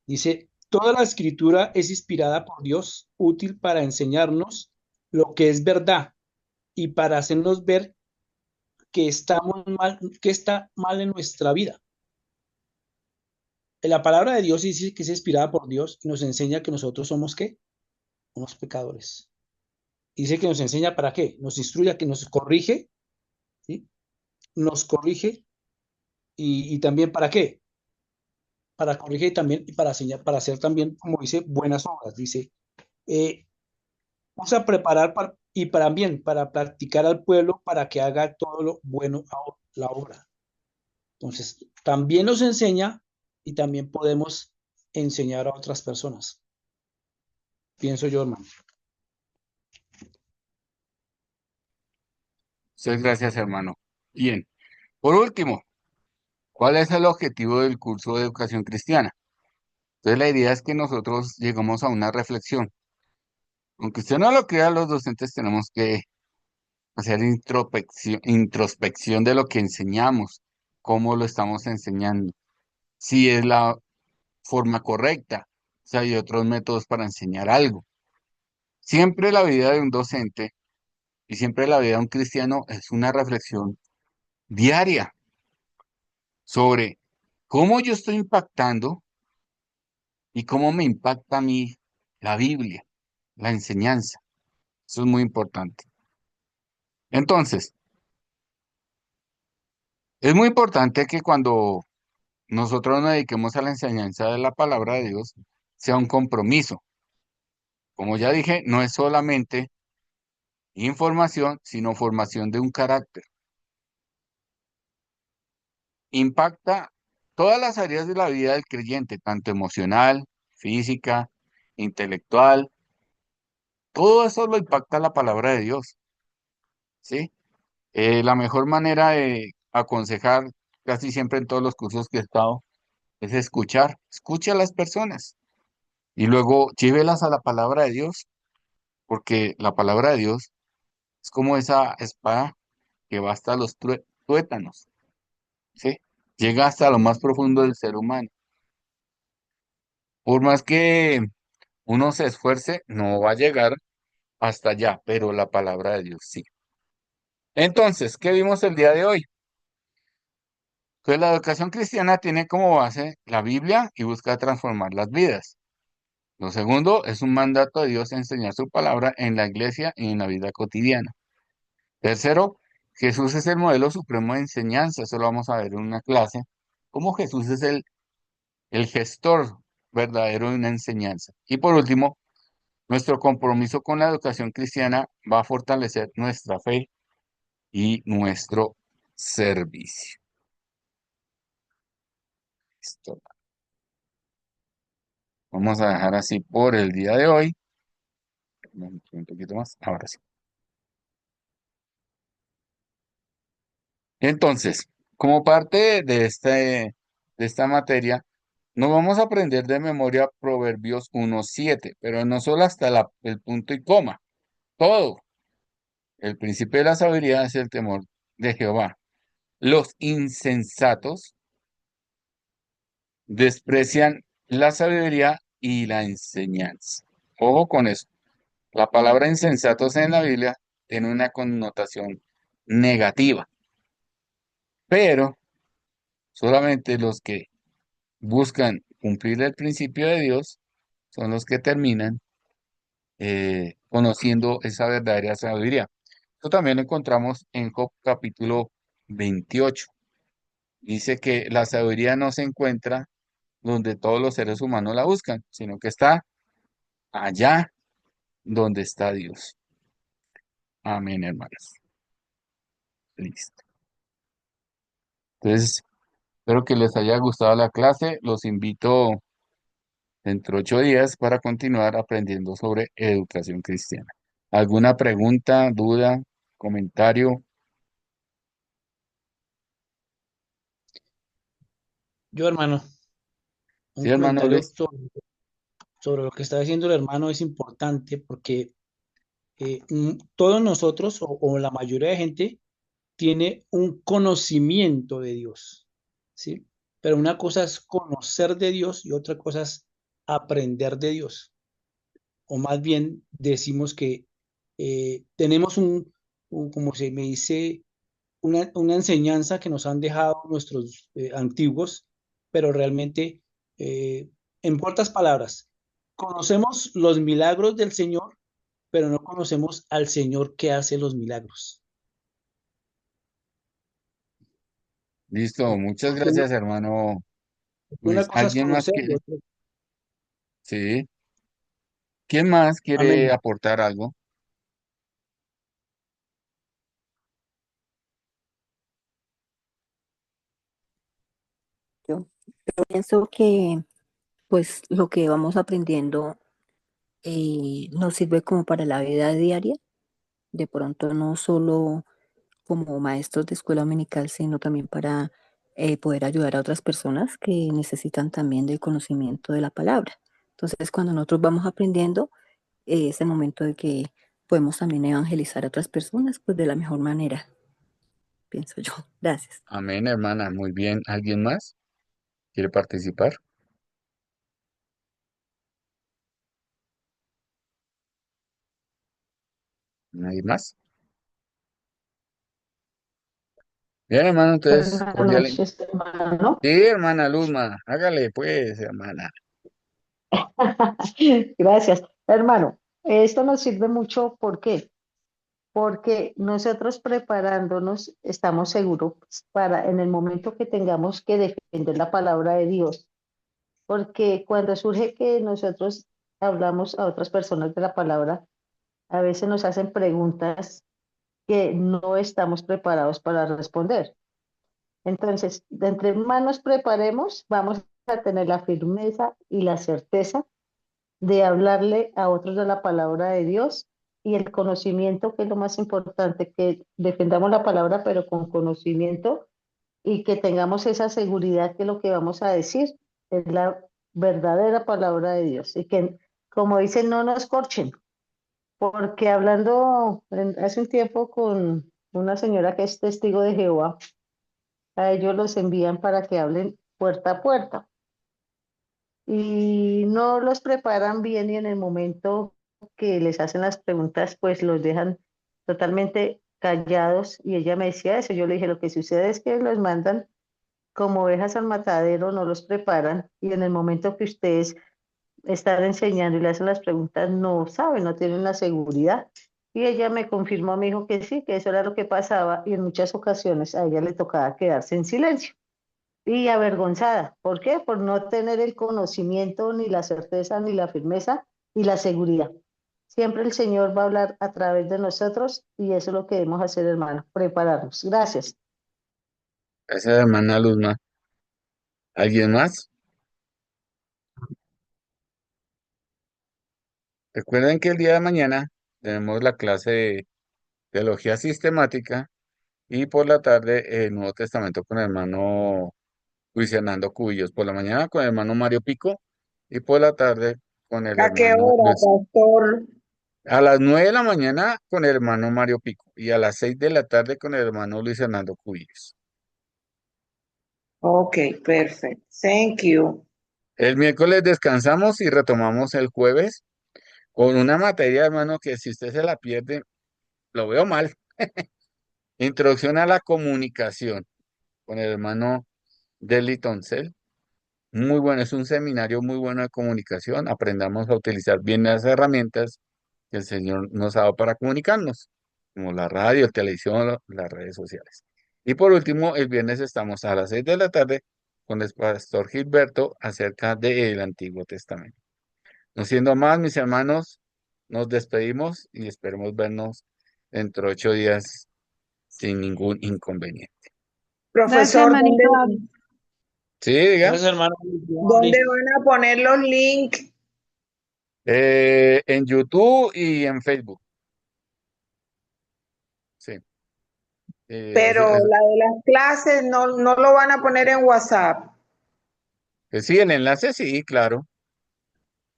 dice, toda la escritura es inspirada por Dios, útil para enseñarnos lo que es verdad y para hacernos ver que estamos mal, que está mal en nuestra vida. La palabra de Dios dice que es inspirada por Dios y nos enseña que nosotros somos ¿qué? Unos pecadores. Dice que nos enseña para qué, nos instruye, que nos corrige, ¿sí? Nos corrige y también para qué, para corregir también y para enseñar, para hacer también, como dice, buenas obras. Dice, eh, vamos a preparar y para bien, para practicar al pueblo para que haga todo lo bueno a la obra. Entonces, también nos enseña y también podemos enseñar a otras personas. Pienso yo, hermano. Muchas gracias, hermano. Bien. Por último, ¿cuál es el objetivo del curso de educación cristiana? Entonces, la idea es que nosotros llegamos a una reflexión. Aunque usted no lo crea, los docentes tenemos que hacer introspección de lo que enseñamos, cómo lo estamos enseñando, si es la forma correcta, o sea, hay otros métodos para enseñar algo. Siempre la vida de un docente y siempre la vida de un cristiano es una reflexión diaria sobre cómo yo estoy impactando y cómo me impacta a mí la Biblia, la enseñanza. Eso es muy importante. Entonces, es muy importante que cuando nosotros nos dediquemos a la enseñanza de la palabra de Dios, sea un compromiso. Como ya dije, no es solamente información, sino formación de un carácter. Impacta todas las áreas de la vida del creyente, tanto emocional, física, intelectual. Todo eso lo impacta la palabra de Dios, ¿sí? La mejor manera de aconsejar, casi siempre en todos los cursos que he estado, es escuchar. Escuche a las personas y luego llévelas a la palabra de Dios, porque la palabra de Dios es como esa espada que va hasta los tuétanos, ¿sí? Llega hasta lo más profundo del ser humano. Por más que uno se esfuerce, no va a llegar hasta allá, pero la palabra de Dios sí. Entonces, ¿qué vimos el día de hoy? Pues la educación cristiana tiene como base la Biblia y busca transformar las vidas. Lo segundo es un mandato de Dios enseñar su palabra en la iglesia y en la vida cotidiana. Tercero, Jesús es el modelo supremo de enseñanza. Eso lo vamos a ver en una clase. Cómo Jesús es el gestor verdadero de una enseñanza. Y por último, nuestro compromiso con la educación cristiana va a fortalecer nuestra fe y nuestro servicio. Listo. Vamos a dejar así por el día de hoy. Un poquito más. Ahora sí. Entonces, como parte de esta materia, nos vamos a aprender de memoria Proverbios 1:7, pero no solo hasta el punto y coma, todo. El principio de la sabiduría es el temor de Jehová. Los insensatos desprecian la sabiduría y la enseñanza. Ojo con eso. La palabra insensatos en la Biblia tiene una connotación negativa, pero solamente los que buscan cumplir el principio de Dios son los que terminan conociendo esa verdadera sabiduría. Esto también lo encontramos en Job capítulo 28. Dice que la sabiduría no se encuentra donde todos los seres humanos la buscan, sino que está allá donde está Dios. Amén, hermanos. Listo. Entonces, espero que les haya gustado la clase. Los invito dentro de 8 días para continuar aprendiendo sobre educación cristiana. ¿Alguna pregunta, duda, comentario? Yo, hermano, un Sí, hermano comentario Luis. sobre lo que está diciendo el hermano es importante porque todos nosotros o la mayoría de gente tiene un conocimiento de Dios, ¿sí? Pero una cosa es conocer de Dios y otra cosa es aprender de Dios. O más bien decimos que tenemos como se me dice, una enseñanza que nos han dejado nuestros antiguos, pero realmente, eh, en pocas palabras, conocemos los milagros del Señor, pero no conocemos al Señor que hace los milagros. Listo, muchas Porque gracias, hermano una Luis. cosa es ¿Alguien más conocer y quiere? otra. Sí. ¿Quién más quiere Amén. aportar algo? Yo. Pienso que pues lo que vamos aprendiendo nos sirve como para la vida diaria, de pronto no solo como maestros de escuela dominical, sino también para poder ayudar a otras personas que necesitan también del conocimiento de la palabra. Entonces, cuando nosotros vamos aprendiendo, es el momento de que podemos también evangelizar a otras personas, pues de la mejor manera, pienso yo. Gracias. Amén, hermana. Muy bien. ¿Alguien más quiere participar? ¿Nadie más? Bien, hermano, entonces, Buenas cordial. noches, hermano. Sí, hermana Luzma, hágale pues, hermana. Gracias. Hermano, esto nos sirve mucho, ¿por qué? Porque nosotros preparándonos estamos seguros para en el momento que tengamos que defender la palabra de Dios. Porque cuando surge que nosotros hablamos a otras personas de la palabra, a veces nos hacen preguntas que no estamos preparados para responder. Entonces, de entre más nos preparemos, vamos a tener la firmeza y la certeza de hablarle a otros de la palabra de Dios y el conocimiento, que es lo más importante, que defendamos la palabra, pero con conocimiento y que tengamos esa seguridad que lo que vamos a decir es la verdadera palabra de Dios y que, como dicen, no nos corchen, porque hablando hace un tiempo con una señora que es testigo de Jehová, a ellos los envían para que hablen puerta a puerta y no los preparan bien y en el momento que les hacen las preguntas, pues los dejan totalmente callados y ella me decía eso. Yo le dije, lo que sucede es que los mandan como ovejas al matadero, no los preparan y en el momento que ustedes están enseñando y le hacen las preguntas, no saben, no tienen la seguridad. Y ella me confirmó, me dijo que sí, que eso era lo que pasaba y en muchas ocasiones a ella le tocaba quedarse en silencio y avergonzada. ¿Por qué? Por no tener el conocimiento, ni la certeza, ni la firmeza y la seguridad. Siempre el Señor va a hablar a través de nosotros y eso es lo que debemos hacer, hermano, prepararnos. Gracias. Esa hermana Luzma. ¿Alguien más? Recuerden que el día de mañana tenemos la clase de teología sistemática y por la tarde el Nuevo Testamento con el hermano Luis Hernando Cubillos. Por la mañana con el hermano Mario Pico y por la tarde con el ¿A qué hermano hora, Luis. pastor? A las 9 de la mañana con el hermano Mario Pico y a las 6 de la tarde con el hermano Luis Hernando Cubillos. Ok, perfect. Thank you. El miércoles descansamos y retomamos el jueves con una materia, hermano, que si usted se la pierde, lo veo mal. Introducción a la comunicación con el hermano Deli Toncel. Muy bueno, es un seminario muy bueno de comunicación. Aprendamos a utilizar bien las herramientas que el Señor nos ha dado para comunicarnos, como la radio, televisión, las redes sociales. Y por último, el viernes estamos a las 6 de la tarde con el pastor Gilberto acerca del Antiguo Testamento. No siendo más, mis hermanos, nos despedimos y esperemos vernos dentro de 8 días sin ningún inconveniente. Gracias, Profesor, hermanito. Sí, diga. Gracias, hermano. ¿dónde van a poner los links? En YouTube y en Facebook. Sí. Pero la de las clases no lo van a poner en WhatsApp. Sí, el enlace sí, claro.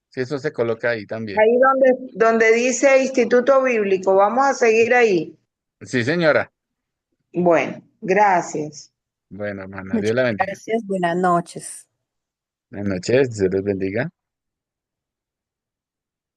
Sí, eso se coloca ahí también. Ahí donde dice Instituto Bíblico. Vamos a seguir ahí. Sí, señora. Bueno, gracias. Bueno, hermana, Dios Muchas la bendiga. gracias. Buenas noches. Buenas noches, Dios les bendiga.